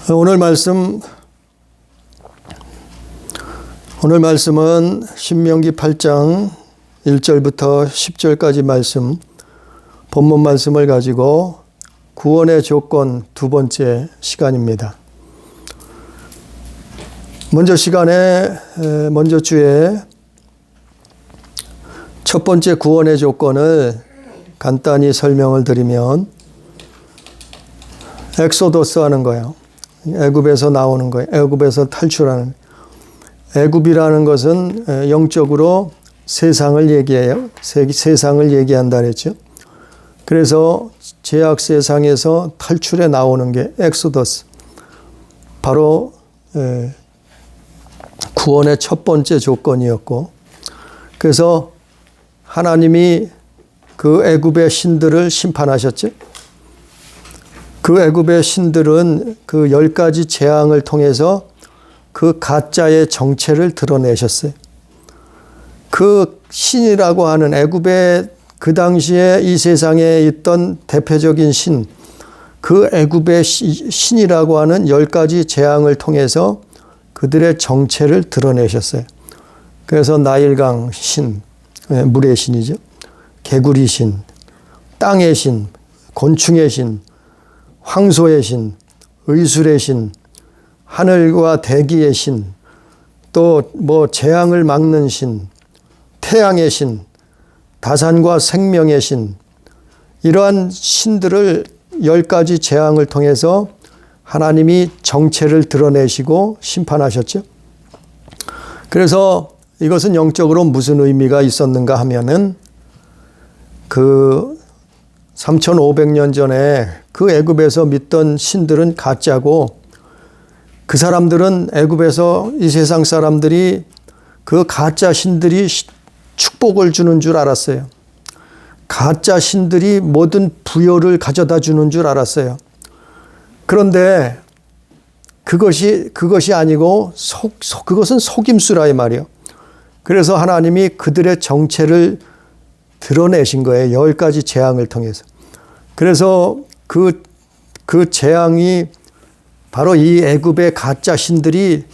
오늘 말씀은 신명기 8장 1절부터 10절까지 말씀, 본문 말씀을 가지고 구원의 조건 두 번째 시간입니다. 먼저 주에 첫 번째 구원의 조건을 간단히 설명을 드리면 엑소더스 하는 거예요. 애굽에서 나오는 거예요. 애굽에서 탈출하는. 애굽이라는 것은 영적으로 세상을 얘기해요. 세상을 얘기한다 그랬죠. 그래서 죄악 세상에서 탈출해 나오는 게 엑소더스. 바로 구원의 첫 번째 조건이었고, 그래서 하나님이 그 애굽의 신들을 심판하셨죠. 그 애굽의 신들은 그 10가지 재앙을 통해서 그 가짜의 정체를 드러내셨어요. 그 신이라고 하는 애굽의 그 당시에 이 세상에 있던 대표적인 신, 그 애굽의 신이라고 하는 10가지 재앙을 통해서 그들의 정체를 드러내셨어요. 그래서 나일강 신, 물의 신이죠. 개구리 신, 땅의 신, 곤충의 신, 황소의 신, 의술의 신, 하늘과 대기의 신, 또 재앙을 막는 신, 태양의 신, 다산과 생명의 신, 이러한 신들을 10가지 재앙을 통해서 하나님이 정체를 드러내시고 심판하셨죠. 그래서 이것은 영적으로 무슨 의미가 있었는가 하면은 그 3,500년 전에 그 애굽에서 믿던 신들은 가짜고, 그 사람들은 애굽에서 이 세상 사람들이 그 가짜 신들이 축복을 주는 줄 알았어요. 가짜 신들이 모든 부여를 가져다 주는 줄 알았어요. 그런데 그것이 아니고 그것은 속임수라 이 말이에요. 그래서 하나님이 그들의 정체를 드러내신 거예요. 10가지 재앙을 통해서. 그래서 그 재앙이 바로 이 애굽의 가짜 신들이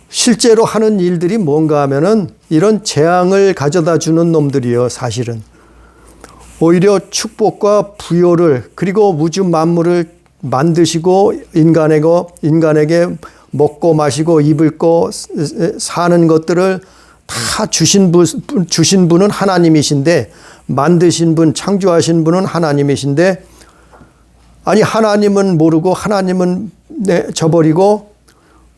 실제로 하는 일들이 뭔가 하면은 이런 재앙을 가져다 주는 놈들이요, 사실은. 오히려 축복과 부요를, 그리고 우주 만물을 만드시고 인간에게 먹고 마시고 입을 거 사는 것들을 다 주신 분은 하나님이신데, 만드신 분, 창조하신 분은 하나님이신데, 아니 하나님은 모르고 하나님은 저버리고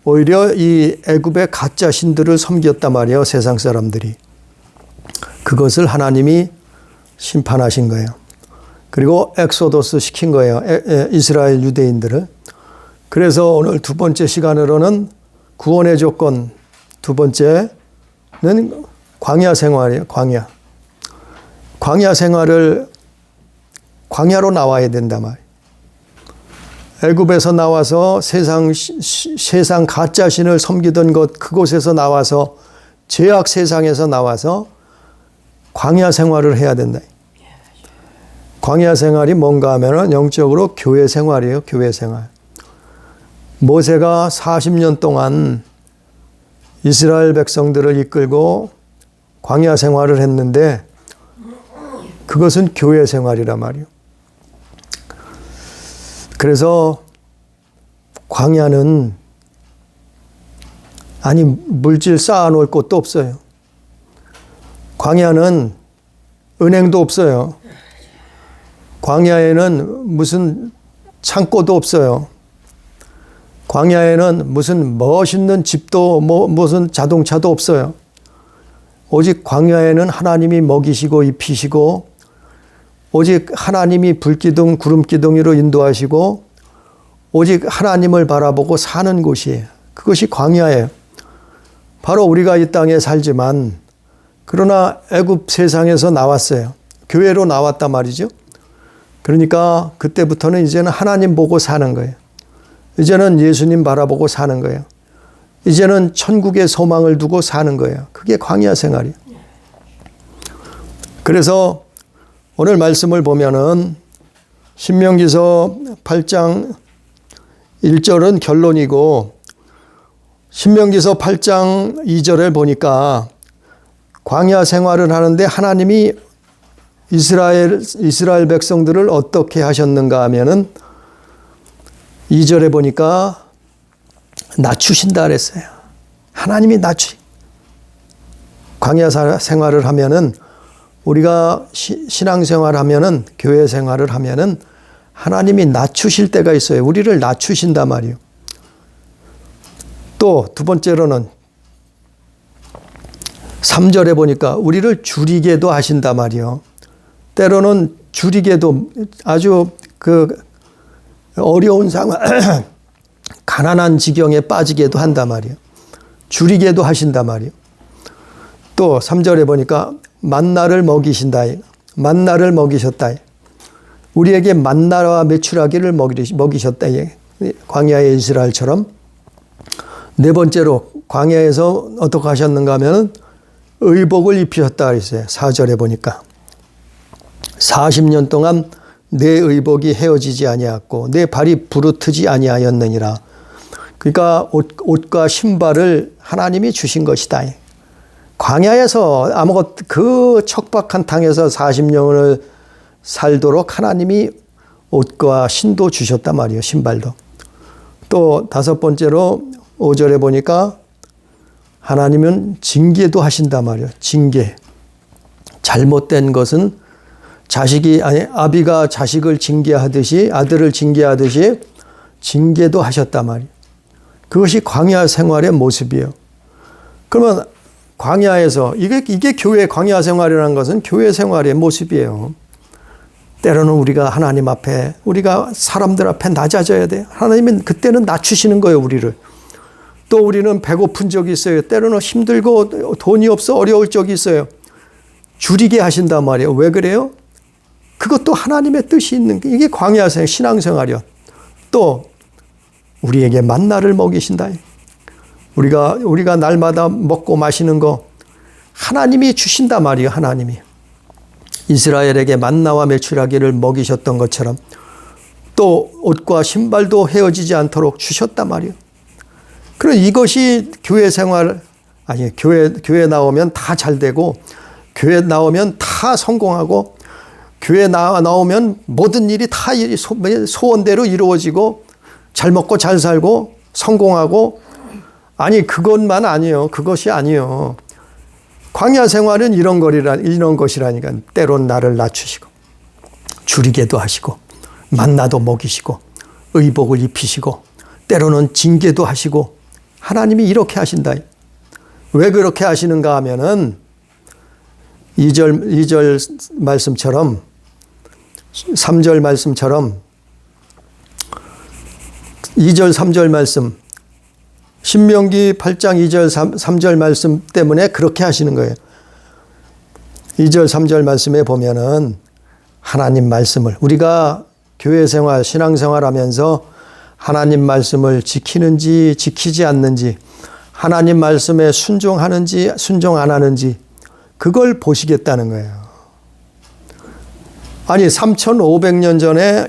오히려 이 애굽의 가짜 신들을 섬겼단 말이에요, 세상 사람들이. 그것을 하나님이 심판하신 거예요. 그리고 엑소더스 시킨 거예요, 이스라엘 유대인들을. 그래서 오늘 두 번째 시간으로는 구원의 조건 두 번째는 광야 생활이에요. 광야 생활을, 광야로 나와야 된단 말이에요. 애굽에서 나와서 세상 가짜 신을 섬기던 그곳에서 나와서, 죄악 세상에서 나와서 광야 생활을 해야 된다. 광야 생활이 뭔가 하면은 영적으로 교회 생활이에요. 교회 생활. 모세가 40년 동안 이스라엘 백성들을 이끌고 광야 생활을 했는데, 그것은 교회 생활이란 말이에요. 그래서 광야는 물질 쌓아놓을 곳도 없어요. 광야는 은행도 없어요. 광야에는 무슨 창고도 없어요. 광야에는 무슨 멋있는 집도 무슨 자동차도 없어요. 오직 광야에는 하나님이 먹이시고 입히시고, 오직 하나님이 불기둥 구름기둥으로 인도하시고, 오직 하나님을 바라보고 사는 곳이에요. 그것이 광야예요. 바로 우리가 이 땅에 살지만, 그러나 애굽 세상에서 나왔어요. 교회로 나왔단 말이죠. 그러니까 그때부터는 이제는 하나님 보고 사는 거예요. 이제는 예수님 바라보고 사는 거예요. 이제는 천국의 소망을 두고 사는 거예요. 그게 광야 생활이에요. 그래서 오늘 말씀을 보면은 신명기서 8장 1절은 결론이고 신명기서 8장 2절에 보니까 광야 생활을 하는데 하나님이 이스라엘 백성들을 어떻게 하셨는가 하면은 2절에 보니까 낮추신다 그랬어요. 하나님이 광야 생활을 하면은 우리가 신앙 생활을 하면은 교회 생활을 하면은 하나님이 낮추실 때가 있어요. 우리를 낮추신단 말이에요. 또 두 번째로는 3절에 보니까 우리를 줄이게도 하신단 말이에요. 때로는 줄이게도 아주 어려운 상황, 가난한 지경에 빠지게도 한단 말이에요. 줄이게도 하신단 말이에요. 또 3절에 보니까 만나를 먹이신다. 만나를 먹이셨다. 우리에게 만나와 메추라기를 먹이셨다. 광야의 이스라엘처럼. 네 번째로 광야에서 어떻게 하셨는가 하면은 의복을 입히셨다 그랬어요. 4절에 보니까 40년 동안 내 의복이 헤어지지 아니하였고 내 발이 부르트지 아니하였느니라. 그러니까 옷과 신발을 하나님이 주신 것이다. 광야에서 그 척박한 땅에서 40년을 살도록 하나님이 옷과 신도 주셨단 말이에요. 신발도. 또 다섯 번째로 5절에 보니까 하나님은 징계도 하신단 말이에요. 징계. 잘못된 것은 아비가 자식을 징계하듯이, 아들을 징계하듯이 징계도 하셨단 말이에요. 그것이 광야 생활의 모습이에요. 그러면 광야에서 이게 교회 광야 생활이라는 것은 교회 생활의 모습이에요. 때로는 우리가 하나님 앞에, 우리가 사람들 앞에 낮아져야 돼요. 하나님은 그때는 낮추시는 거예요, 우리를. 또 우리는 배고픈 적이 있어요. 때로는 힘들고 돈이 없어 어려울 적이 있어요. 줄이게 하신단 말이에요. 왜 그래요? 그것도 하나님의 뜻이 있는 게 이게 광야생 신앙생활이요. 또 우리에게 만나를 먹이신다. 우리가 날마다 먹고 마시는 거 하나님이 주신단 말이에요. 하나님이. 이스라엘에게 만나와 메추라기를 먹이셨던 것처럼 또 옷과 신발도 헤어지지 않도록 주셨단 말이에요. 그럼 이것이 교회 생활, 교회 나오면 다 잘 되고, 교회 나오면 다 성공하고, 교회 나오면 모든 일이 다 소원대로 이루어지고, 잘 먹고 잘 살고, 성공하고, 그것만 아니에요. 그것이 아니에요. 광야 생활은 이런 것이라니까. 때론 나를 낮추시고, 줄이게도 하시고, 만나도 먹이시고, 의복을 입히시고, 때로는 징계도 하시고, 하나님이 이렇게 하신다. 왜 그렇게 하시는가 하면은 2절 말씀처럼 3절 말씀처럼 2절 3절 말씀 신명기 8장 2절 3절 말씀 때문에 그렇게 하시는 거예요. 2절 3절 말씀에 보면은 하나님 말씀을 우리가 교회 생활 신앙생활 하면서 하나님 말씀을 지키는지 지키지 않는지 하나님 말씀에 순종하는지 순종 안 하는지 그걸 보시겠다는 거예요. 3,500년 전에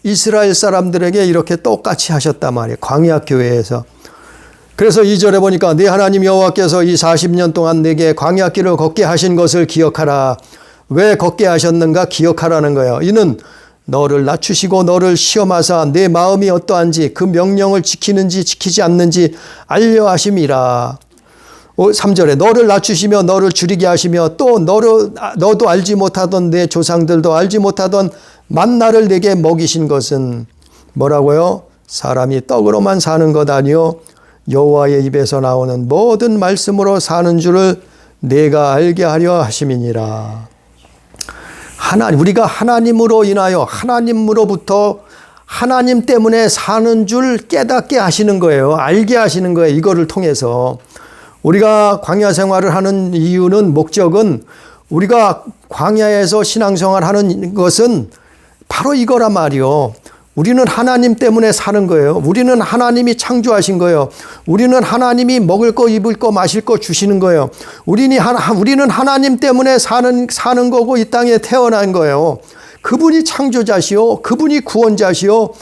이스라엘 사람들에게 이렇게 똑같이 하셨단 말이에요. 광야 교회에서. 그래서 2절에 보니까 네 하나님 여호와께서 이 40년 동안 내게 광야 길을 걷게 하신 것을 기억하라. 왜 걷게 하셨는가 기억하라는 거예요. 이는 너를 낮추시고 너를 시험하사 내 마음이 어떠한지 그 명령을 지키는지 지키지 않는지 알려 하심이라. 3절에 너를 낮추시며 너를 줄이게 하시며 또 너도 알지 못하던 내 조상들도 알지 못하던 만나를 내게 먹이신 것은 뭐라고요? 사람이 떡으로만 사는 것 아니요 여호와의 입에서 나오는 모든 말씀으로 사는 줄을 내가 알게 하려 하심이니라. 우리가 하나님으로 인하여 하나님으로부터 하나님 때문에 사는 줄 깨닫게 하시는 거예요. 알게 하시는 거예요. 이거를 통해서. 우리가 광야 생활을 하는 이유는 목적은 우리가 광야에서 신앙생활 하는 것은 바로 이거란 말이요. 우리는 하나님 때문에 사는 거예요. 우리는 하나님이 창조하신 거예요. 우리는 하나님이 먹을 거, 입을 거, 마실 거 주시는 거예요. 우리는 하나님 때문에 사는 거고 이 땅에 태어난 거예요. 그분이 창조자시오. 그분이 구원자시오.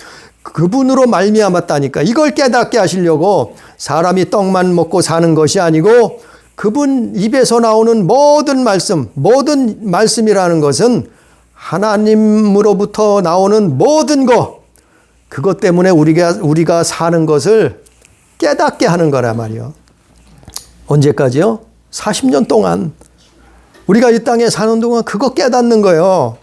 그분으로 말미암았다니까. 이걸 깨닫게 하시려고 사람이 떡만 먹고 사는 것이 아니고 그분 입에서 나오는 모든 말씀이라는 것은 하나님으로부터 나오는 모든 것, 그것 때문에 우리가 사는 것을 깨닫게 하는 거란 말이요. 언제까지요? 40년 동안 우리가 이 땅에 사는 동안 그거 깨닫는 거예요.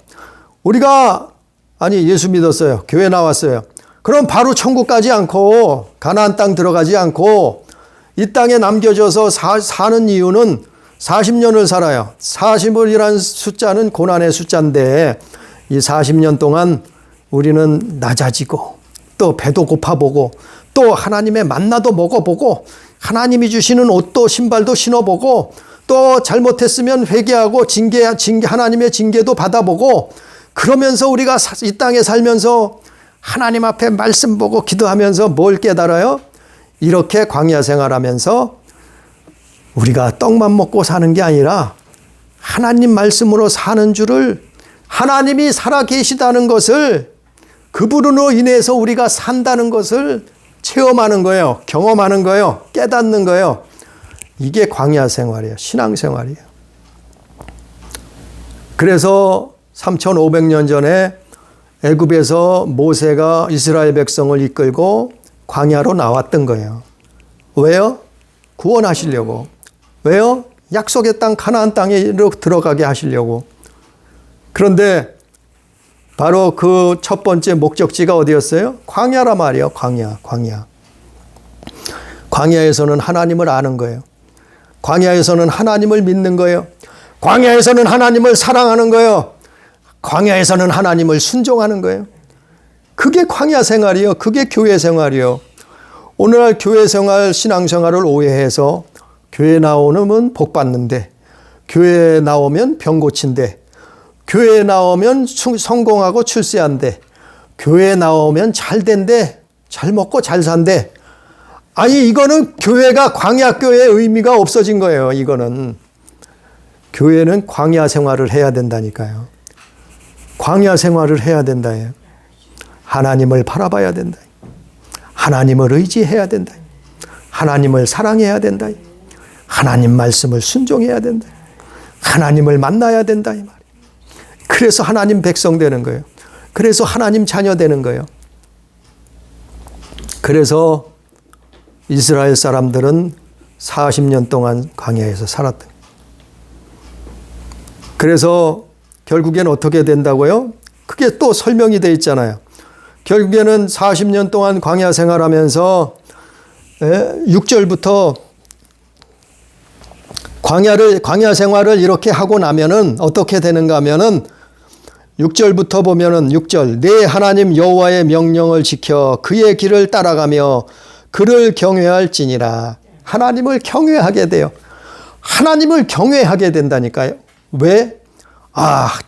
예수 믿었어요. 교회 나왔어요. 그럼 바로 천국 가지 않고 가나안 땅 들어가지 않고 이 땅에 남겨져서 사는 이유는 40년을 살아요. 40이라는 숫자는 고난의 숫자인데 이 40년 동안 우리는 낮아지고 또 배도 고파보고 또 하나님의 만나도 먹어보고 하나님이 주시는 옷도 신발도 신어보고 또 잘못했으면 회개하고 하나님의 징계도 받아보고 그러면서 우리가 이 땅에 살면서 하나님 앞에 말씀 보고 기도하면서 뭘 깨달아요? 이렇게 광야 생활하면서 우리가 떡만 먹고 사는 게 아니라 하나님 말씀으로 사는 줄을 하나님이 살아 계시다는 것을 그분으로 인해서 우리가 산다는 것을 체험하는 거예요. 경험하는 거예요. 깨닫는 거예요. 이게 광야 생활이에요. 신앙 생활이에요. 그래서 3,500년 전에 애굽에서 모세가 이스라엘 백성을 이끌고 광야로 나왔던 거예요. 왜요? 구원하시려고. 왜요? 약속의 땅 가나안 땅에 들어가게 하시려고. 그런데 바로 그 첫 번째 목적지가 어디였어요? 광야라 말이에요. 광야. 광야에서는 하나님을 아는 거예요. 광야에서는 하나님을 믿는 거예요. 광야에서는 하나님을 사랑하는 거예요. 광야에서는 하나님을 순종하는 거예요. 그게 광야 생활이요. 그게 교회 생활이요. 오늘날 교회 생활, 신앙 생활을 오해해서 교회 나오면 복 받는데, 교회 나오면 병 고친대, 교회 나오면 성공하고 출세한대, 교회 나오면 잘 된대, 잘 먹고 잘 산대. 아니, 이거는 교회가 광야교회의 의미가 없어진 거예요. 이거는. 교회는 광야 생활을 해야 된다니까요. 광야 생활을 해야 된다. 하나님을 바라봐야 된다. 하나님을 의지해야 된다. 하나님을 사랑해야 된다. 하나님 말씀을 순종해야 된다. 하나님을 만나야 된다. 이 말이에요. 그래서 하나님 백성 되는 거예요. 그래서 하나님 자녀 되는 거예요. 그래서 이스라엘 사람들은 40년 동안 광야에서 살았던 거예요. 그래서 결국엔 어떻게 된다고요? 그게 또 설명이 되어 있잖아요. 결국에는 40년 동안 광야 생활하면서 6절부터 광야 생활을 이렇게 하고 나면은 어떻게 되는가 하면은 6절부터 보면은 6절 내 하나님 여호와의 명령을 지켜 그의 길을 따라가며 그를 경외할지니라. 하나님을 경외하게 돼요. 하나님을 경외하게 된다니까요. 왜?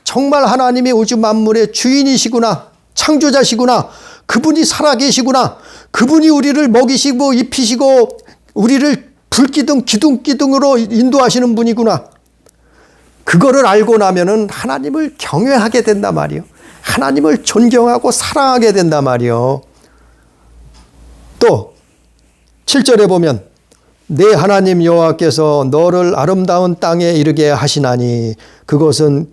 정말 하나님이 우주 만물의 주인이시구나. 창조자시구나. 그분이 살아계시구나. 그분이 우리를 먹이시고 입히시고 우리를 불기둥 기둥으로 인도하시는 분이구나. 그거를 알고 나면은 하나님을 경외하게 된단 말이요. 하나님을 존경하고 사랑하게 된단 말이요. 또 7절에 보면 내 하나님 여호와께서 너를 아름다운 땅에 이르게 하시나니 그것은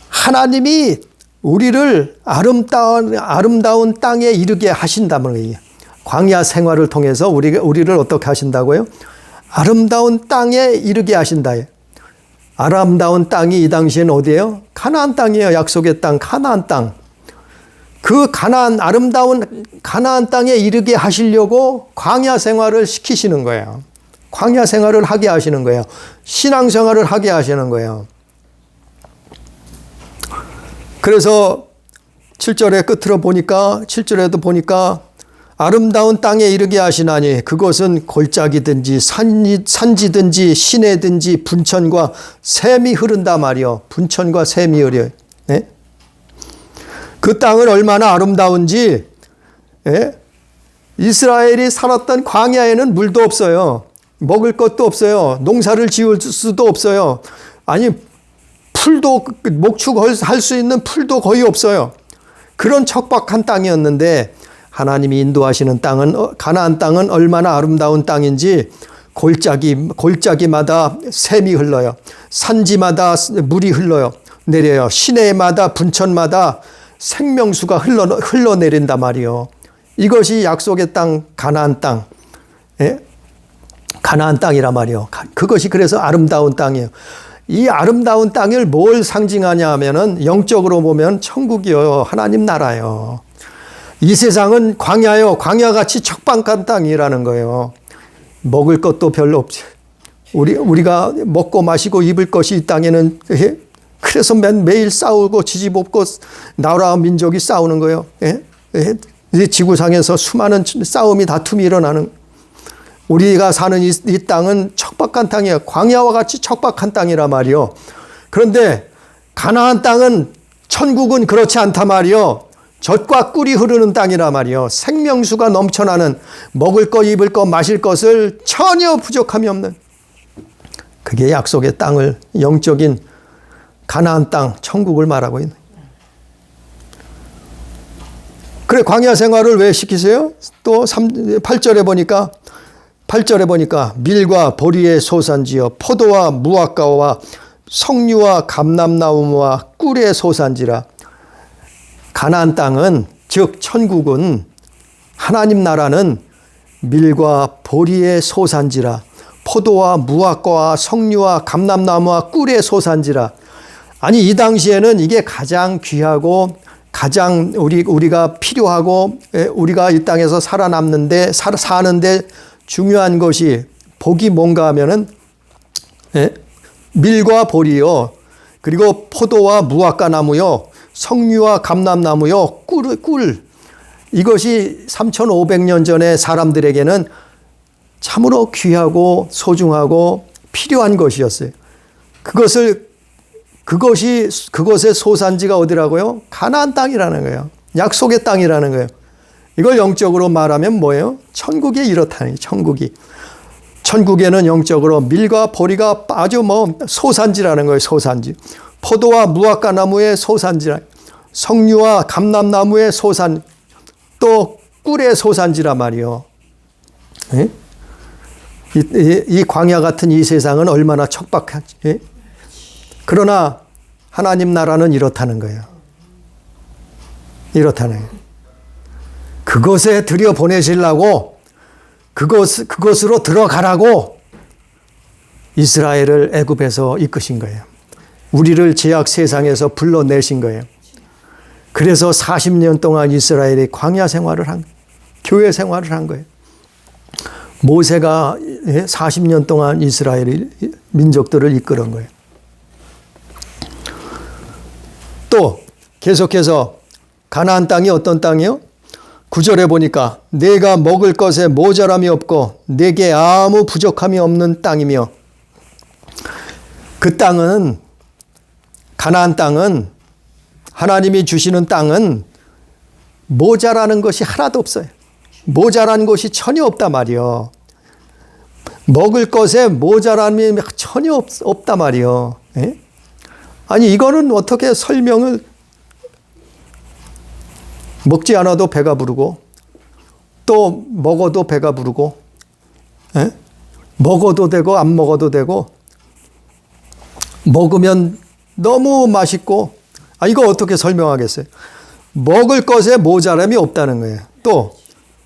하나님이 우리를 아름다운 땅에 이르게 하신다는 거예요. 광야 생활을 통해서 우리를 어떻게 하신다고요? 아름다운 땅에 이르게 하신다. 아름다운 땅이 이 당시엔 어디예요? 가나안 땅이에요. 약속의 땅, 가나안 땅. 그 아름다운 가나안 땅에 이르게 하시려고 광야 생활을 시키시는 거예요. 광야 생활을 하게 하시는 거예요. 신앙 생활을 하게 하시는 거예요. 그래서 7절의 끝으로 보니까 7절에도 보니까 아름다운 땅에 이르게 하시나니 그것은 골짜기든지 산지든지 시내든지 분천과 샘이 흐른다 말이요. 분천과 샘이 흐려요. 네? 그 땅은 얼마나 아름다운지 이스라엘이 살았던 광야에는 물도 없어요. 먹을 것도 없어요. 농사를 지을 수도 없어요. 아니 풀도 목축할 수 있는 풀도 거의 없어요. 그런 척박한 땅이었는데 하나님이 인도하시는 땅은 가나안 땅은 얼마나 아름다운 땅인지 골짜기마다 샘이 흘러요. 산지마다 물이 흘러요. 내려요. 시내마다 분천마다 생명수가 흘러내린단 말이요. 이것이 약속의 땅 가나안 땅. 예? 가나안 땅이란 말이요. 그것이 그래서 아름다운 땅이에요. 이 아름다운 땅을 뭘 상징하냐 하면은 영적으로 보면 천국이요. 하나님 나라요. 이 세상은 광야요. 광야같이 척박한 땅이라는 거예요. 먹을 것도 별로 없지. 우리가 먹고 마시고 입을 것이 이 땅에는 그래서 매일 싸우고 지지볶고 나라와 민족이 싸우는 거예요. 지구상에서 수많은 싸움이 다툼이 일어나는. 우리가 사는 이 땅은 척박한 땅이에요. 광야와 같이 척박한 땅이라 말이요. 그런데 가나안 땅은 천국은 그렇지 않단 말이요. 젖과 꿀이 흐르는 땅이라 말이요. 생명수가 넘쳐나는 먹을 것, 입을 것, 마실 것을 전혀 부족함이 없는 그게 약속의 땅을 영적인 가나안 땅, 천국을 말하고 있는. 그래 광야 생활을 왜 시키세요? 또 8절에 보니까 밀과 보리의 소산지여 포도와 무화과와 석류와 감람나무와 꿀의 소산지라. 가나안 땅은 즉 천국은 하나님 나라는 밀과 보리의 소산지라 포도와 무화과와 석류와 감람나무와 꿀의 소산지라. 아니 이 당시에는 이게 가장 귀하고 가장 우리가 필요하고 우리가 이 땅에서 살아남는데 사는데 중요한 것이 복이 뭔가 하면은 밀과 보리요. 그리고 포도와 무화과 나무요. 석류와 감람나무요. 꿀. 이것이 3,500년 전에 사람들에게는 참으로 귀하고 소중하고 필요한 것이었어요. 그것의 소산지가 어디라고요? 가나안 땅이라는 거예요. 약속의 땅이라는 거예요. 이걸 영적으로 말하면 뭐예요? 천국에 이렇다는 거예요. 천국이. 천국에는 영적으로 밀과 보리가 아주 소산지라는 거예요. 소산지. 포도와 무화과 나무의 소산지라. 석류와 감람나무의 소산. 또 꿀의 소산지라 말이요. 예? 이 광야 같은 이 세상은 얼마나 척박하지. 예? 그러나 하나님 나라는 이렇다는 거예요. 이렇다는 거예요. 그것에 들여보내시려고 그것으로 들어가라고 이스라엘을 애굽에서 이끄신 거예요. 우리를 죄악 세상에서 불러내신 거예요. 그래서 40년 동안 이스라엘이 광야 생활을 한 거예요. 교회 생활을 한 거예요. 모세가 40년 동안 이스라엘 민족들을 이끌은 거예요. 또 계속해서 가나안 땅이 어떤 땅이요? 9절에 보니까 내가 먹을 것에 모자람이 없고 내게 아무 부족함이 없는 땅이며 그 땅은 가나안 땅은 하나님이 주시는 땅은 모자라는 것이 하나도 없어요. 모자란 것이 전혀 없단 말이요. 먹을 것에 모자람이 전혀 없단 말이요. 예? 아니 이거는 어떻게 설명을 먹지 않아도 배가 부르고 또 먹어도 배가 부르고 예? 먹어도 되고 안 먹어도 되고 먹으면 너무 맛있고 이거 어떻게 설명하겠어요? 먹을 것에 모자람이 없다는 거예요. 또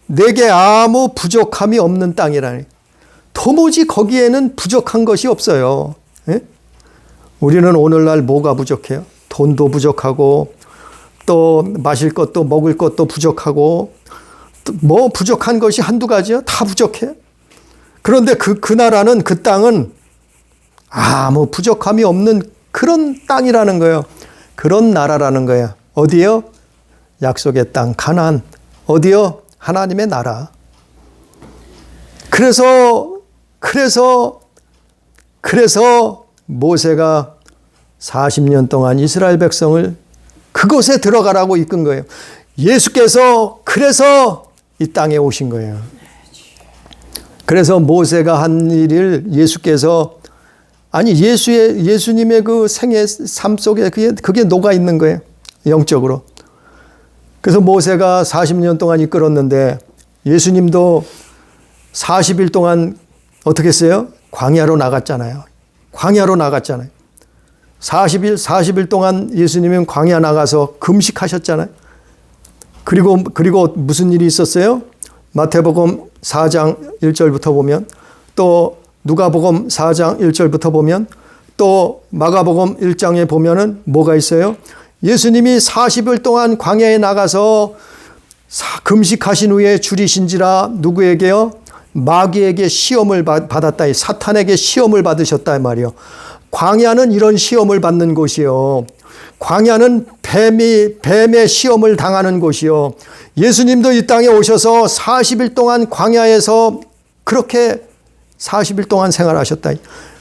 내게 아무 부족함이 없는 땅이라니. 도무지 거기에는 부족한 것이 없어요. 예? 우리는 오늘날 뭐가 부족해요? 돈도 부족하고 또 마실 것도 먹을 것도 부족하고 뭐 부족한 것이 한두 가지요? 다 부족해요. 그런데 그 나라는 그 땅은 아무 부족함이 없는 그런 땅이라는 거예요. 그런 나라라는 거예요. 어디요? 약속의 땅 가나안. 어디요? 하나님의 나라. 그래서 모세가 40년 동안 이스라엘 백성을 그곳에 들어가라고 이끈 거예요. 예수께서 그래서 이 땅에 오신 거예요. 그래서 모세가 한 일을 예수께서 예수님의 그 생애 삶 속에 그게 녹아 있는 거예요. 영적으로. 그래서 모세가 40년 동안 이끌었는데 예수님도 40일 동안 어떻게 했어요? 광야로 나갔잖아요. 광야로 나갔잖아요. 40일 동안 예수님은 광야 나가서 금식하셨잖아요. 그리고 무슨 일이 있었어요? 마태복음 4장 1절부터 보면, 또 누가복음 4장 1절부터 보면, 또 마가복음 1장에 보면은 뭐가 있어요? 예수님이 40일 동안 광야에 나가서 금식하신 후에 줄이신지라 누구에게요? 마귀에게 시험을 받았다. 사탄에게 시험을 받으셨다 말이요. 광야는 이런 시험을 받는 곳이요. 광야는 뱀의 시험을 당하는 곳이요. 예수님도 이 땅에 오셔서 40일 동안 광야에서 그렇게 40일 동안 생활하셨다.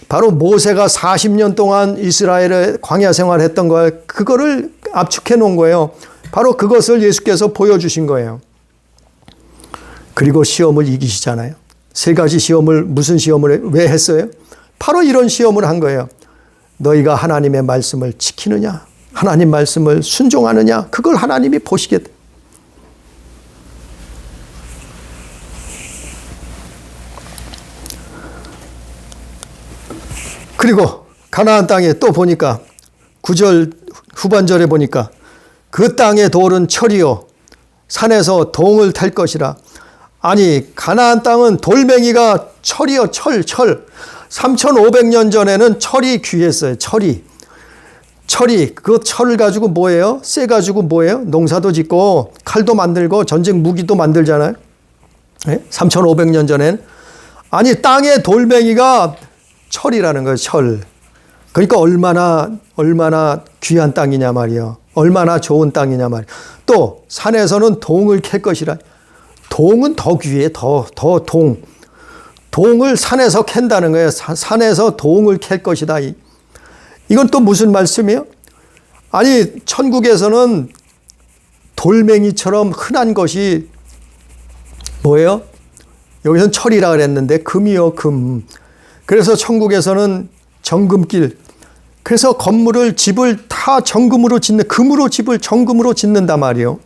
바로 모세가 40년 동안 이스라엘의 광야 생활했던 걸, 그거를 압축해 놓은 거예요. 바로 그것을 예수께서 보여주신 거예요. 그리고 시험을 이기시잖아요. 세 가지 시험을, 무슨 시험을 왜 했어요? 바로 이런 시험을 한 거예요. 너희가 하나님의 말씀을 지키느냐, 하나님 말씀을 순종하느냐, 그걸 하나님이 보시겠다. 그리고 가나안 땅에 또 보니까 9절 후반절에 보니까 그 땅의 돌은 철이요 산에서 동을 탈 것이라. 아니, 가나안 땅은 돌멩이가 철이요, 철. 3,500년 전에는 철이 귀했어요. 철이. 그 철을 가지고 뭐예요? 쇠 가지고 뭐예요? 농사도 짓고 칼도 만들고 전쟁 무기도 만들잖아요. 네? 3,500년 전에는. 아니, 땅의 돌멩이가 철이라는 거예요. 철. 그러니까 얼마나 귀한 땅이냐 말이에요. 얼마나 좋은 땅이냐 말이에요. 또 산에서는 동을 캘 것이라. 동은 더 귀해. 더 동. 동을 산에서 캔다는 거예요. 산에서 동을 캘 것이다. 이건 또 무슨 말씀이에요? 아니, 천국에서는 돌멩이처럼 흔한 것이 뭐예요? 여기서는 철이라 그랬는데 금이요, 금. 그래서 천국에서는 정금길. 그래서 집을 다 정금으로 짓는, 금으로 집을 정금으로 짓는단 말이에요.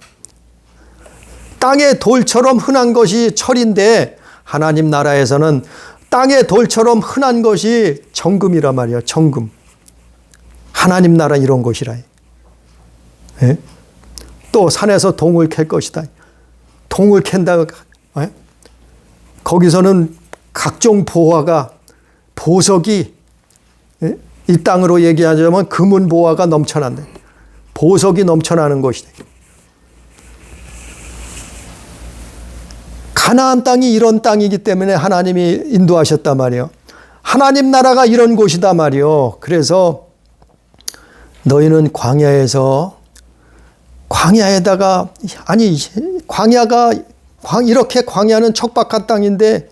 땅의 돌처럼 흔한 것이 철인데 하나님 나라에서는 땅의 돌처럼 흔한 것이 정금이란 말이에요. 정금. 하나님 나라 이런 곳이라. 예? 또 산에서 동을 캘 것이다. 동을 캔다. 예? 거기서는 각종 보석이, 예? 이 땅으로 얘기하자면 금은 보화가 넘쳐난다. 보석이 넘쳐나는 곳이다. 가나안 땅이 이런 땅이기 때문에 하나님이 인도하셨단 말이에요. 하나님 나라가 이런 곳이다 말이에요. 그래서 너희는 광야에다가, 아니, 이렇게 광야는 척박한 땅인데,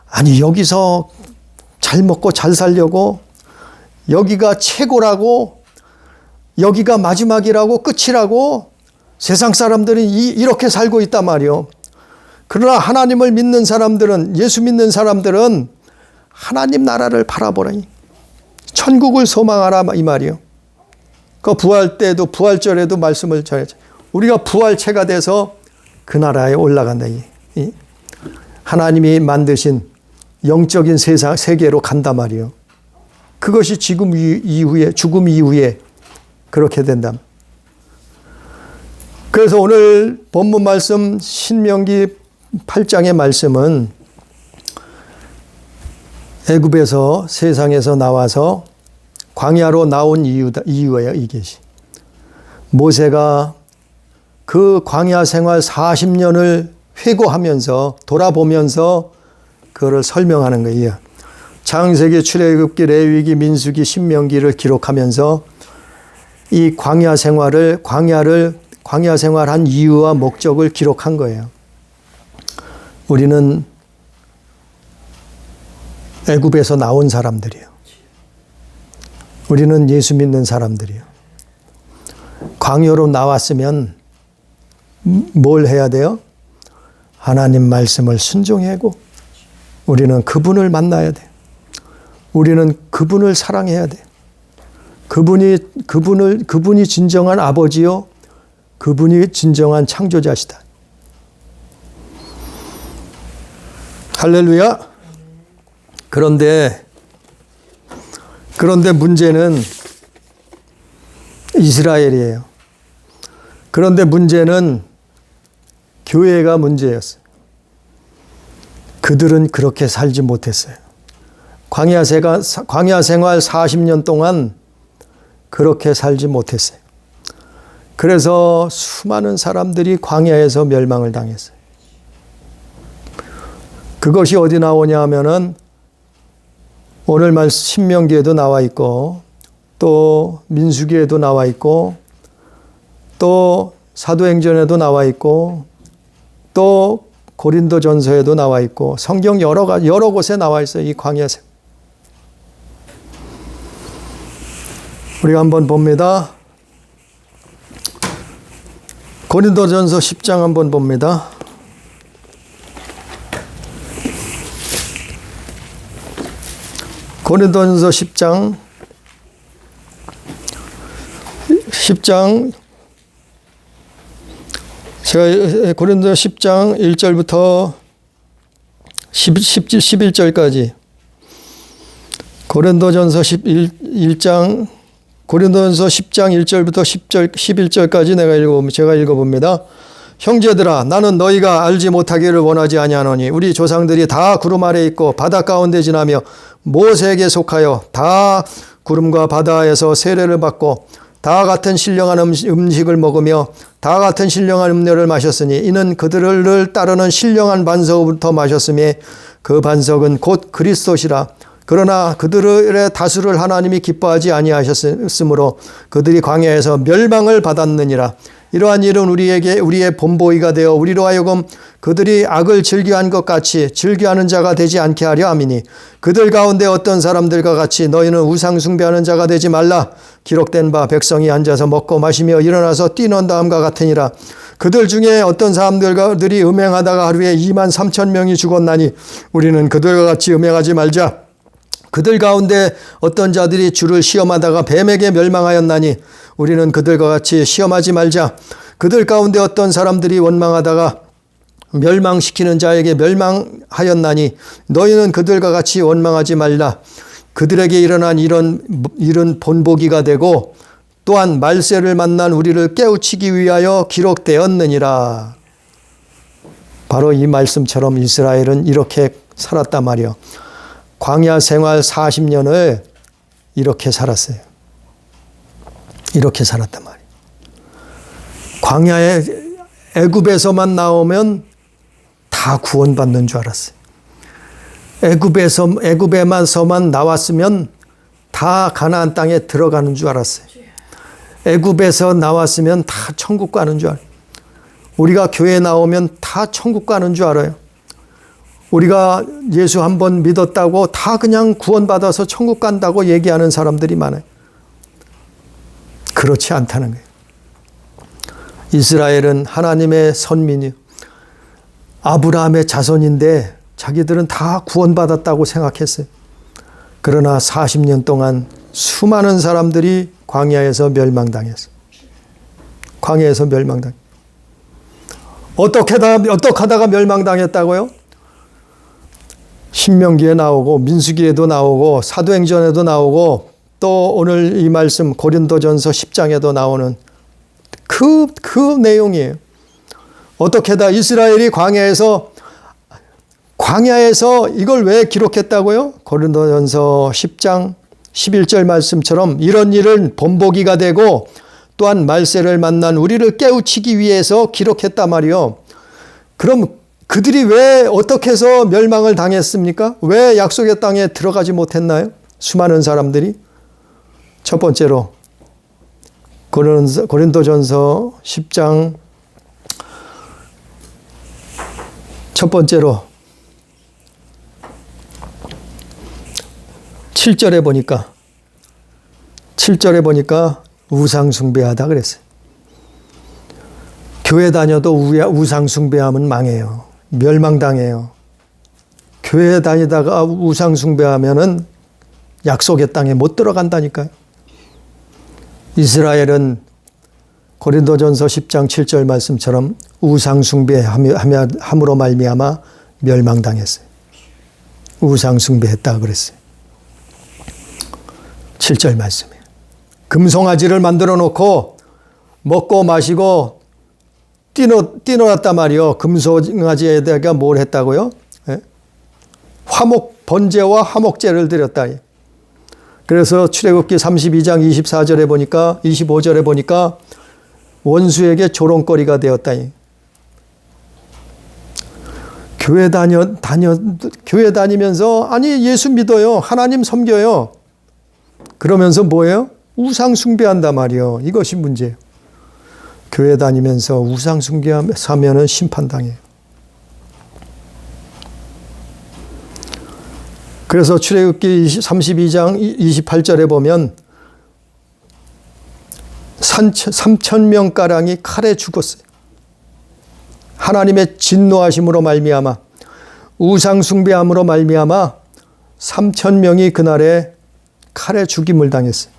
아니, 여기서 잘 먹고 잘 살려고, 여기가 최고라고, 여기가 마지막이라고, 끝이라고 세상 사람들이 이렇게 살고 있단 말이에요. 그러나 하나님을 믿는 사람들은, 예수 믿는 사람들은 하나님 나라를 바라보라. 천국을 소망하라 이 말이에요. 그 부활 때도, 부활절에도 말씀을 전했죠. 우리가 부활체가 돼서 그 나라에 올라간다. 하나님이 만드신 영적인 세계로 간단 말이에요. 그것이 죽음 이후에 그렇게 된다. 그래서 오늘 본문 말씀 신명기 8장의 말씀은 애굽에서, 세상에서 나와서 광야로 나온 이유예요. 이것이. 모세가 그 광야 생활 40년을 회고하면서, 돌아보면서 그거를 설명하는 거예요. 창세기, 출애굽기, 레위기, 민수기, 신명기를 기록하면서 이 광야 생활한 이유와 목적을 기록한 거예요. 우리는 애굽에서 나온 사람들이에요. 우리는 예수 믿는 사람들이에요. 광야로 나왔으면 뭘 해야 돼요? 하나님 말씀을 순종하고 우리는 그분을 만나야 돼. 우리는 그분을 사랑해야 돼. 그분이 진정한 아버지요, 그분이 진정한 창조자시다. 할렐루야. 그런데 문제는 이스라엘이에요. 그런데 문제는 교회가 문제였어요. 그들은 그렇게 살지 못했어요. 광야 생활 40년 동안 그렇게 살지 못했어요. 그래서 수많은 사람들이 광야에서 멸망을 당했어요. 그것이 어디 나오냐 하면은 오늘 말 신명기에도 나와 있고 또 민수기에도 나와 있고 또 사도행전에도 나와 있고 또 고린도전서에도 나와 있고 성경 여러 곳에 나와 있어요. 이 광야 생활. 우리가 한번 봅니다. 고린도전서 10장 한번 봅니다. 고린도전서 10장 제가 고린도 10장 1절부터 11절까지 고린도전서 11장 고린도전서 10장 1절부터 11절까지 제가 읽어봅니다. 형제들아 나는 너희가 알지 못하기를 원하지 아니하노니 우리 조상들이 다 구름 아래 있고 바다 가운데 지나며 모세에게 속하여 다 구름과 바다에서 세례를 받고 다 같은 신령한 음식을 먹으며 다 같은 신령한 음료를 마셨으니 이는 그들을 따르는 신령한 반석부터 마셨으며 그 반석은 곧 그리스도시라. 그러나 그들의 다수를 하나님이 기뻐하지 아니하셨으므로 그들이 광야에서 멸망을 받았느니라. 이러한 일은 우리의 본보기가 되어 우리로 하여금 그들이 악을 즐겨한 것 같이 즐겨하는 자가 되지 않게 하려 함이니 그들 가운데 어떤 사람들과 같이 너희는 우상 숭배하는 자가 되지 말라. 기록된 바 백성이 앉아서 먹고 마시며 일어나서 뛰는 다음과 같으니라. 그들 중에 어떤 사람들이 음행하다가 하루에 2만 3천 명이 죽었나니 우리는 그들과 같이 음행하지 말자. 그들 가운데 어떤 자들이 주를 시험하다가 뱀에게 멸망하였나니 우리는 그들과 같이 시험하지 말자. 그들 가운데 어떤 사람들이 원망하다가 멸망시키는 자에게 멸망하였나니 너희는 그들과 같이 원망하지 말라. 그들에게 일어난 일은 본보기가 되고 또한 말세를 만난 우리를 깨우치기 위하여 기록되었느니라. 바로 이 말씀처럼 이스라엘은 이렇게 살았단 말이요. 광야 생활 40년을 이렇게 살았어요. 이렇게 살았단 말이에요. 광야에 애굽에서만 나오면 다 구원받는 줄 알았어요. 애굽에만 나왔으면 다 가나안 땅에 들어가는 줄 알았어요. 애굽에서 나왔으면 다 천국 가는 줄 알아요. 우리가 교회 나오면 다 천국 가는 줄 알아요. 우리가 예수 한 번 믿었다고 다 그냥 구원받아서 천국 간다고 얘기하는 사람들이 많아요. 그렇지 않다는 거예요. 이스라엘은 하나님의 선민이요. 아브라함의 자손인데 자기들은 다 구원받았다고 생각했어요. 그러나 40년 동안 수많은 사람들이 광야에서 멸망당했어요. 광야에서 멸망당했어요. 어떻게 하다가 멸망당했다고요? 신명기에 나오고 민수기에도 나오고 사도행전에도 나오고 또 오늘 이 말씀 고린도전서 10장에도 나오는 그 내용이에요. 어떻게 다 이스라엘이 광야에서 이걸 왜 기록했다고요? 고린도전서 10장 11절 말씀처럼 이런 일은 본보기가 되고 또한 말세를 만난 우리를 깨우치기 위해서 기록했단 말이요. 그럼 그들이 왜 어떻게 해서 멸망을 당했습니까? 왜 약속의 땅에 들어가지 못했나요? 수많은 사람들이. 첫 번째로 고린도전서 10장 첫 번째로 7절에 보니까 우상 숭배하다 그랬어요. 교회 다녀도 우상 숭배하면 망해요. 멸망당해요. 교회 다니다가 우상 숭배하면은 약속의 땅에 못 들어간다니까요. 이스라엘은 고린도전서 10장 7절 말씀처럼 우상 숭배함으로 말미암아 멸망당했어요. 우상 숭배했다 그랬어요. 7절 말씀이에요. 금송아지를 만들어 놓고 먹고 마시고 뛰어났단 말이요. 금송아지에다가 뭘 했다고요? 번제와 화목제를 드렸다. 그래서 출애굽기 32장 24절에 보니까 25절에 보니까 원수에게 조롱거리가 되었다. 교회 다니면서 아니 예수 믿어요. 하나님 섬겨요. 그러면서 뭐예요? 우상 숭배한단 말이에요. 이것이 문제예요. 교회 다니면서 우상 숭배하면은 심판당해요. 그래서 출애굽기 32장 28절에 보면 3,000명가량이 칼에 죽었어요. 하나님의 진노하심으로 말미암아 우상 숭배함으로 말미암아 3,000명이 그날에 칼에 죽임을 당했어요.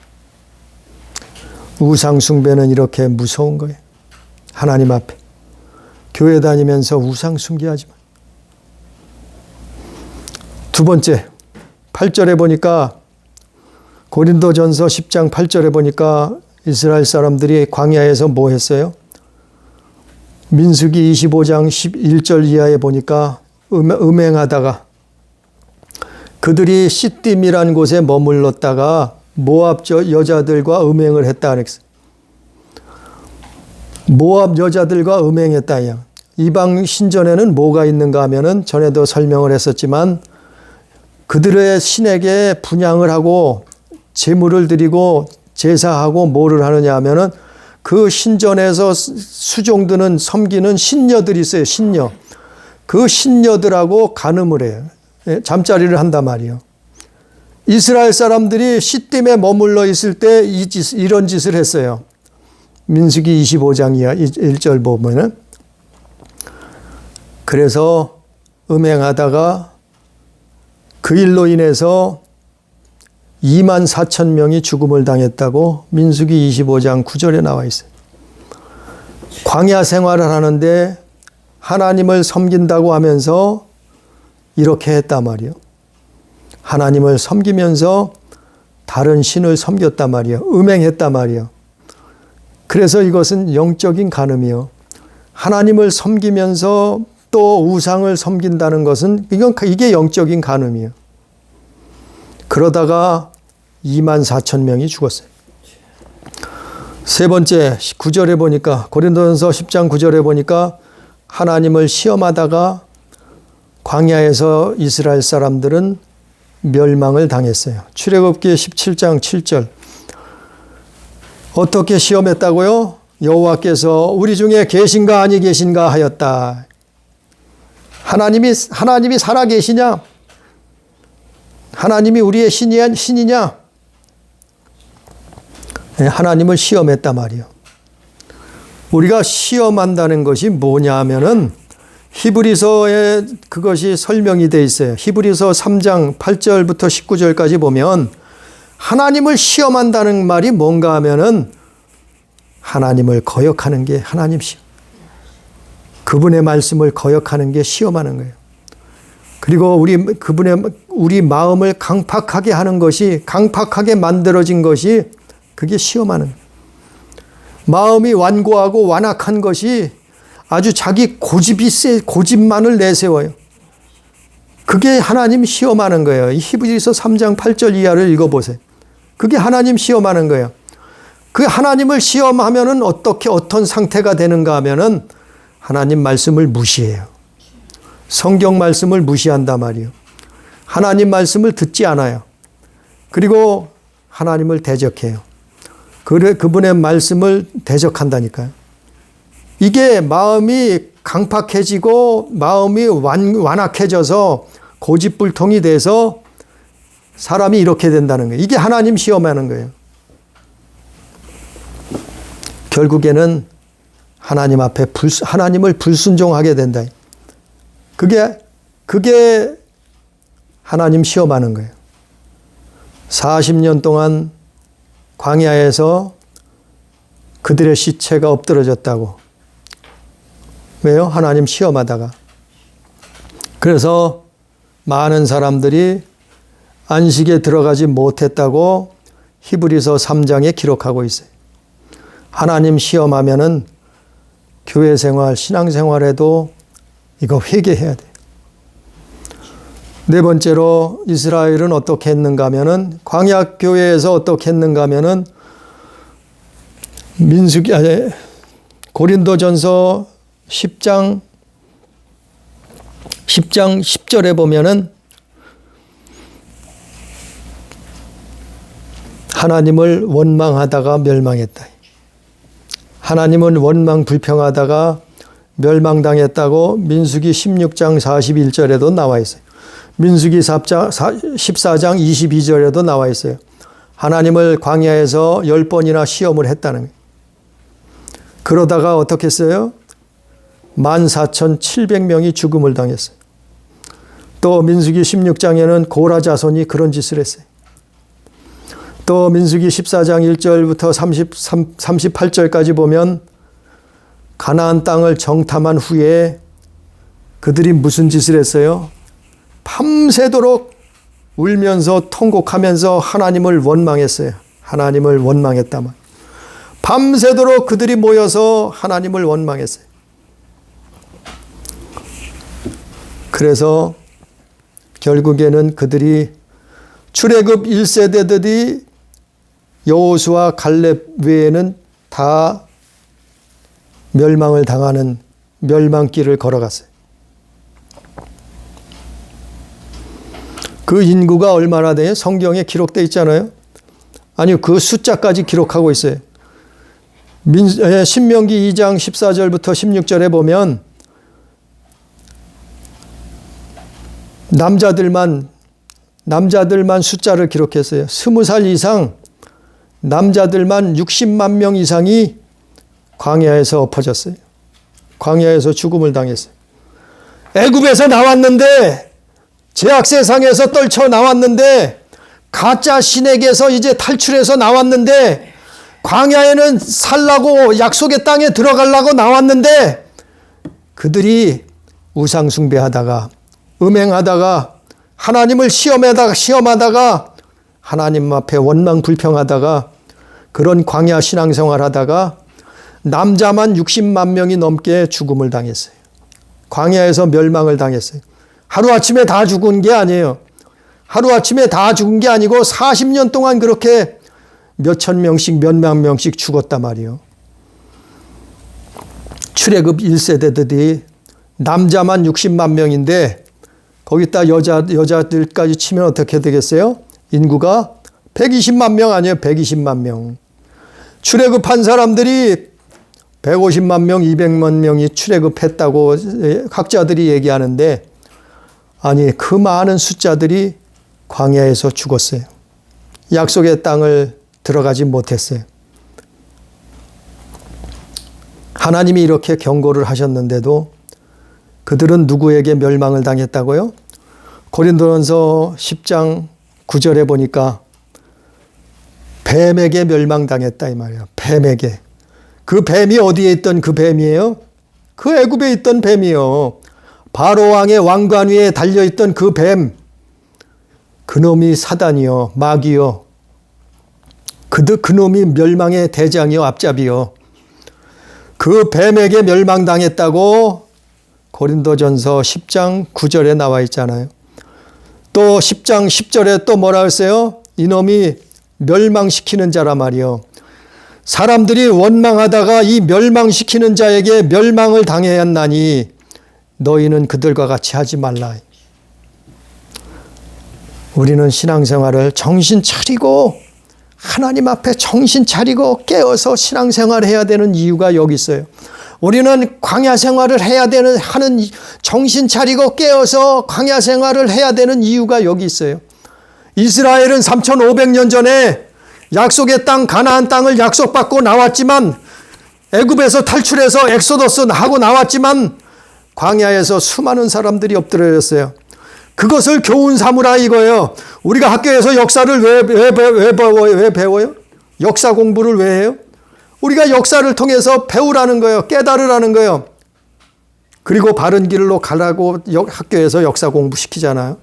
우상 숭배는 이렇게 무서운 거예요. 하나님 앞에 교회 다니면서 우상 숭배하지 마. 두 번째 8절에 보니까 고린도전서 10장 8절에 보니까 이스라엘 사람들이 광야에서 뭐 했어요? 민수기 25장 11절 이하에 보니까 음행하다가 그들이 시딤이라는 곳에 머물렀다가 모압 여자들과 음행을 했다 그랬어요. 모압 여자들과 음행했다. 이방 신전에는 뭐가 있는가 하면은 전에도 설명을 했었지만 그들의 신에게 분향을 하고 제물을 드리고 제사하고 뭐를 하느냐 하면은 그 신전에서 수종드는 섬기는 신녀들이 있어요. 신녀. 그 신녀들하고 간음을 해요. 잠자리를 한단 말이에요. 이스라엘 사람들이 시딤에 머물러 있을 때 이런 짓을 했어요. 민수기 25장 이하 1절 보면은 그래서 음행하다가 그 일로 인해서 24,000명이 죽음을 당했다고 민수기 25장 9절에 나와 있어요. 광야 생활을 하는데 하나님을 섬긴다고 하면서 이렇게 했단 말이에요. 하나님을 섬기면서 다른 신을 섬겼단 말이에요. 음행했단 말이에요. 그래서 이것은 영적인 간음이요. 하나님을 섬기면서 또 우상을 섬긴다는 것은 이게 영적인 간음이에요. 그러다가 24,000명이 죽었어요. 세 번째 9절에 보니까 고린도전서 10장 9절에 보니까 하나님을 시험하다가 광야에서 이스라엘 사람들은 멸망을 당했어요. 출애굽기 17장 7절 어떻게 시험했다고요? 여호와께서 우리 중에 계신가 아니 계신가 하였다. 하나님이 살아 계시냐? 하나님이 우리의 신이냐? 하나님을 시험했단 말이에요. 우리가 시험한다는 것이 뭐냐 하면은 히브리서에 그것이 설명이 되어 있어요. 히브리서 3장 8절부터 19절까지 보면 하나님을 시험한다는 말이 뭔가 하면은 하나님을 거역하는 게 하나님 시험. 그분의 말씀을 거역하는 게 시험하는 거예요. 그리고 우리 마음을 강팍하게 하는 것이 강팍하게 만들어진 것이 그게 시험하는 거예요. 마음이 완고하고 완악한 것이 아주 자기 고집만을 내세워요. 그게 하나님 시험하는 거예요. 히브리서 3장 8절 이하를 읽어보세요. 그게 하나님 시험하는 거예요. 그 하나님을 시험하면은 어떤 상태가 되는가 하면은 하나님 말씀을 무시해요. 성경 말씀을 무시한단 말이에요. 하나님 말씀을 듣지 않아요. 그리고 하나님을 대적해요. 그분의 말씀을 대적한다니까요. 이게 마음이 강팍해지고 마음이 완악해져서 고집불통이 돼서 사람이 이렇게 된다는 거예요. 이게 하나님 시험하는 거예요. 결국에는 하나님 앞에 하나님을 불순종하게 된다. 그게 하나님 시험하는 거예요. 40년 동안 광야에서 그들의 시체가 엎드러졌다고. 왜요? 하나님 시험하다가. 그래서 많은 사람들이 안식에 들어가지 못했다고 히브리서 3장에 기록하고 있어요. 하나님 시험하면은 교회 생활, 신앙 생활에도 이거 회개해야 돼요. 네 번째로 이스라엘은 어떻게 했는가 하면은 광야 교회에서 어떻게 했는가 하면은 고린도전서 10장 10절에 보면은 하나님을 원망하다가 멸망했다. 하나님은 원망 불평하다가 멸망당했다고 민수기 16장 41절에도 나와 있어요. 민수기 14장 22절에도 나와 있어요. 하나님을 광야에서 10번이나 시험을 했다는 거예요. 그러다가 어떻게 했어요? 14,700명이 죽음을 당했어요. 또 민수기 16장에는 고라 자손이 그런 짓을 했어요. 또 민수기 14장 1절부터 38절까지 보면 가나안 땅을 정탐한 후에 그들이 무슨 짓을 했어요? 밤새도록 울면서 통곡하면서 하나님을 원망했어요. 하나님을 원망했다만. 밤새도록 그들이 모여서 하나님을 원망했어요. 그래서 결국에는 그들이 출애굽 1세대들이 여호수아 갈렙 외에는 다 멸망을 당하는 멸망길을 걸어갔어요. 그 인구가 얼마나 돼요? 성경에 기록되어 있잖아요. 아니, 그 숫자까지 기록하고 있어요. 신명기 2장 14절부터 16절에 보면 남자들만 숫자를 기록했어요. 20살 이상 남자들만 60만 명 이상이 광야에서 엎어졌어요. 광야에서 죽음을 당했어요. 애굽에서 나왔는데, 죄악 세상에서 떨쳐 나왔는데, 가짜 신에게서 이제 탈출해서 나왔는데, 광야에는 살라고 약속의 땅에 들어가려고 나왔는데, 그들이 우상 숭배하다가 음행하다가 하나님을 시험하다가 하나님 앞에 원망 불평하다가 그런 광야 신앙생활 하다가 남자만 60만 명이 넘게 죽음을 당했어요. 광야에서 멸망을 당했어요. 하루아침에 다 죽은 게 아니에요. 하루아침에 다 죽은 게 아니고 40년 동안 그렇게 몇천 명씩 몇만 명씩 죽었단 말이에요. 출애굽 1세대들이 남자만 60만 명인데 거기다 여자들까지 치면 어떻게 되겠어요? 인구가 120만 명 아니에요. 120만 명. 출애굽한 사람들이 150만 명, 200만 명이 출애굽했다고 학자들이 얘기하는데, 아니, 그 많은 숫자들이 광야에서 죽었어요. 약속의 땅을 들어가지 못했어요. 하나님이 이렇게 경고를 하셨는데도 그들은 누구에게 멸망을 당했다고요? 고린도전서 10장 9절에 보니까 뱀에게 멸망당했다 이 말이에요. 뱀에게. 그 뱀이 어디에 있던 그 뱀이에요? 그 애굽에 있던 뱀이요. 바로 왕의 왕관 위에 달려있던 그 뱀. 그놈이 사단이요. 마귀요. 그놈이 멸망의 대장이요. 앞잡이요. 그 뱀에게 멸망당했다고 고린도전서 10장 9절에 나와 있잖아요. 또 10장 10절에 또 뭐라 했어요? 이놈이 멸망시키는 자라 말이요. 사람들이 원망하다가 이 멸망시키는 자에게 멸망을 당해야 하나니 너희는 그들과 같이 하지 말라. 우리는 신앙생활을 정신 차리고 하나님 앞에 정신 차리고 깨어서 신앙생활을 해야 되는 이유가 여기 있어요. 우리는 광야 생활을 하는 정신 차리고 깨어서 광야 생활을 해야 되는 이유가 여기 있어요. 이스라엘은 3,500년 전에 약속의 땅 가나안 땅을 약속받고 나왔지만, 애굽에서 탈출해서 엑소더스 하고 나왔지만 광야에서 수많은 사람들이 엎드려졌어요. 그것을 교훈 삼으라 이거예요. 우리가 학교에서 역사를 왜 배워요? 역사 공부를 왜 해요? 우리가 역사를 통해서 배우라는 거예요. 깨달으라는 거예요. 그리고 바른 길로 가라고 학교에서 역사 공부시키잖아요.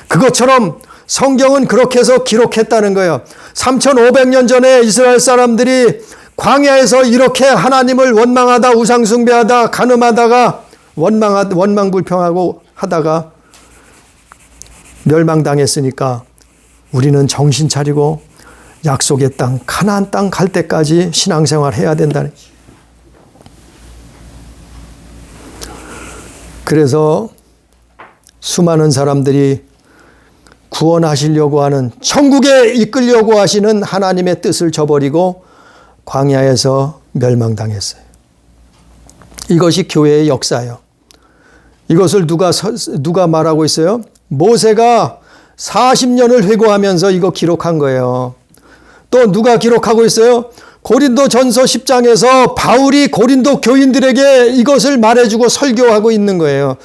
그것처럼 성경은 그렇게 해서 기록했다는 거예요. 3,500년 전에 이스라엘 사람들이 광야에서 이렇게 하나님을 원망하다, 우상숭배하다, 간음하다가 원망불평하고 하다가 멸망당했으니까 우리는 정신 차리고 약속의 땅, 가나안 땅 갈 때까지 신앙생활 해야 된다는. 그래서 수많은 사람들이 구원하시려고 하는, 천국에 이끌려고 하시는 하나님의 뜻을 저버리고 광야에서 멸망당했어요. 이것이 교회의 역사예요. 이것을 누가 말하고 있어요? 모세가 40년을 회고하면서 이거 기록한 거예요. 또 누가 기록하고 있어요? 고린도전서 10장에서 바울이 고린도 교인들에게 이것을 말해주고 설교하고 있는 거예요.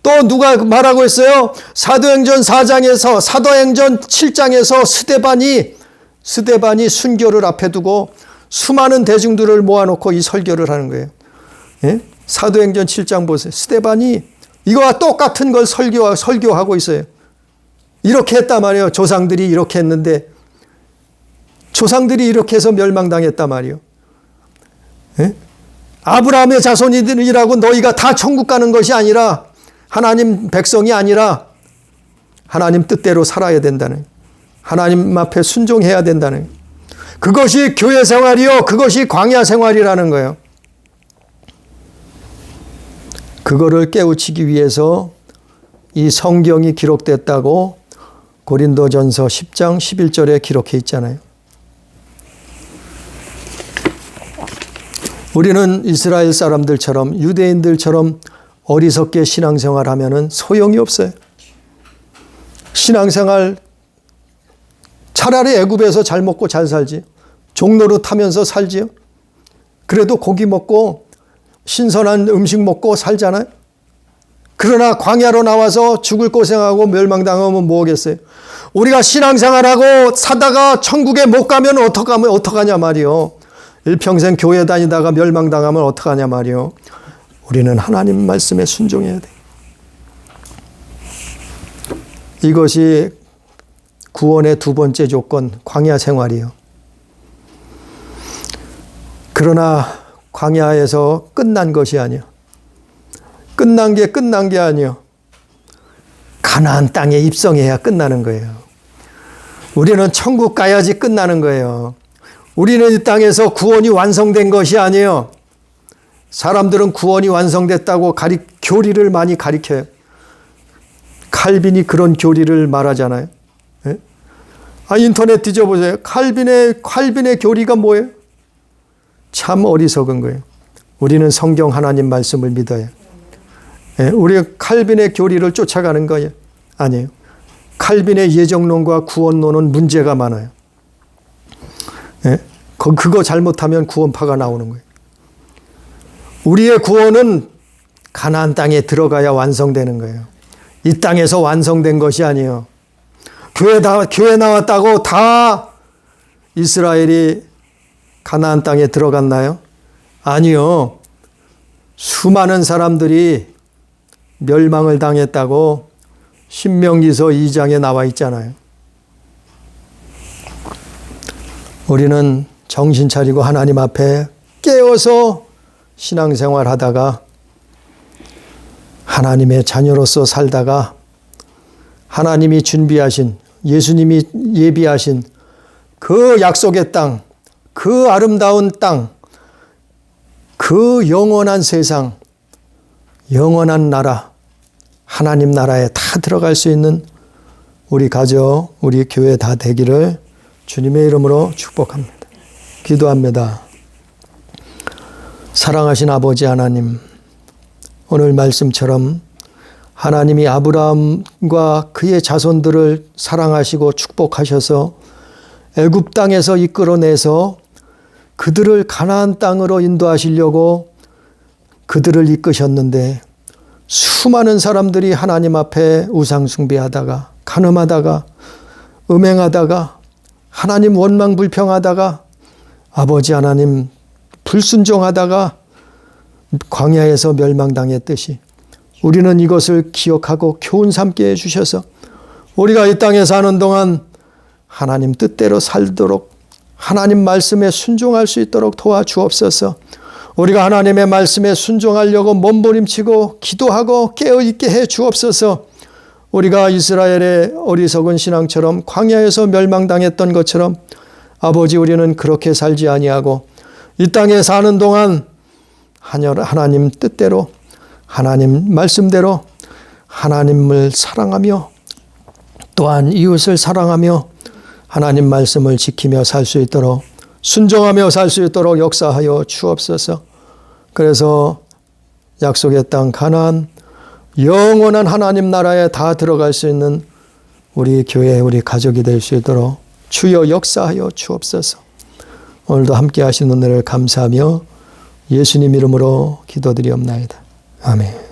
또 누가 말하고 있어요? 사도행전 4장에서, 사도행전 7장에서 스데반이 순교를 앞에 두고 수많은 대중들을 모아놓고 이 설교를 하는 거예요. 예? 사도행전 7장 보세요. 스데반이 이거와 똑같은 걸 설교하고 있어요. 이렇게 했단 말이에요. 조상들이 이렇게 했는데, 조상들이 이렇게 해서 멸망당했단 말이에요. 예? 아브라함의 자손이라고 너희가 다 천국 가는 것이 아니라, 하나님 백성이 아니라 하나님 뜻대로 살아야 된다는, 하나님 앞에 순종해야 된다는, 그것이 교회 생활이요, 그것이 광야 생활이라는 거예요. 그거를 깨우치기 위해서 이 성경이 기록됐다고 고린도전서 10장 11절에 기록해 있잖아요. 우리는 이스라엘 사람들처럼, 유대인들처럼 어리석게 신앙생활 하면은 소용이 없어요. 신앙생활 차라리 애굽에서 잘 먹고 잘 살지. 종로를 타면서 살지요. 그래도 고기 먹고 신선한 음식 먹고 살잖아요. 그러나 광야로 나와서 죽을 고생하고 멸망당하면 뭐겠어요? 우리가 신앙생활하고 사다가 천국에 못 가면 어떡하냐 말이요. 일평생 교회 다니다가 멸망당하면 어떡하냐 말이요. 우리는 하나님 말씀에 순종해야 돼. 이것이 구원의 두 번째 조건, 광야 생활이요. 그러나 광야에서 끝난 것이 아니요. 끝난 게 아니요. 가나안 땅에 입성해야 끝나는 거예요. 우리는 천국 가야지 끝나는 거예요. 우리는 이 땅에서 구원이 완성된 것이 아니에요. 사람들은 구원이 완성됐다고 교리를 많이 가리켜요. 칼빈이 그런 교리를 말하잖아요. 예? 인터넷 뒤져보세요. 칼빈의 교리가 뭐예요? 참 어리석은 거예요. 우리는 성경 하나님 말씀을 믿어요. 예? 우리가 칼빈의 교리를 쫓아가는 거예요? 아니에요. 칼빈의 예정론과 구원론은 문제가 많아요. 예? 그거 잘못하면 구원파가 나오는 거예요. 우리의 구원은 가나안 땅에 들어가야 완성되는 거예요. 이 땅에서 완성된 것이 아니에요. 교회 나왔다고 다 이스라엘이 가나안 땅에 들어갔나요? 아니요. 수많은 사람들이 멸망을 당했다고 신명기서 2장에 나와 있잖아요. 우리는 정신 차리고 하나님 앞에 깨어서 신앙생활 하다가 하나님의 자녀로서 살다가 하나님이 준비하신, 예수님이 예비하신 그 약속의 땅, 그 아름다운 땅, 그 영원한 세상, 영원한 나라, 하나님 나라에 다 들어갈 수 있는 우리 가족, 우리 교회 다 되기를 주님의 이름으로 축복합니다. 기도합니다. 사랑하신 아버지 하나님, 오늘 말씀처럼 하나님이 아브라함과 그의 자손들을 사랑하시고 축복하셔서 애굽 땅에서 이끌어내서 그들을 가나안 땅으로 인도하시려고 그들을 이끄셨는데 수많은 사람들이 하나님 앞에 우상 숭배하다가 간음하다가 음행하다가 하나님 원망 불평하다가 아버지 하나님 불순종하다가 광야에서 멸망당했듯이 우리는 이것을 기억하고 교훈 삼게 해주셔서 우리가 이 땅에 사는 동안 하나님 뜻대로 살도록 하나님 말씀에 순종할 수 있도록 도와주옵소서. 우리가 하나님의 말씀에 순종하려고 몸부림치고 기도하고 깨어있게 해 주옵소서. 우리가 이스라엘의 어리석은 신앙처럼 광야에서 멸망당했던 것처럼 아버지 우리는 그렇게 살지 아니하고 이 땅에 사는 동안 하나님 뜻대로 하나님 말씀대로 하나님을 사랑하며 또한 이웃을 사랑하며 하나님 말씀을 지키며 살 수 있도록 순종하며 살 수 있도록 역사하여 주옵소서. 그래서 약속의 땅 가나안 영원한 하나님 나라에 다 들어갈 수 있는 우리 교회 우리 가족이 될 수 있도록 주여 역사하여 주옵소서. 오늘도 함께 하신 은혜를 감사하며 예수님 이름으로 기도드리옵나이다. 아멘.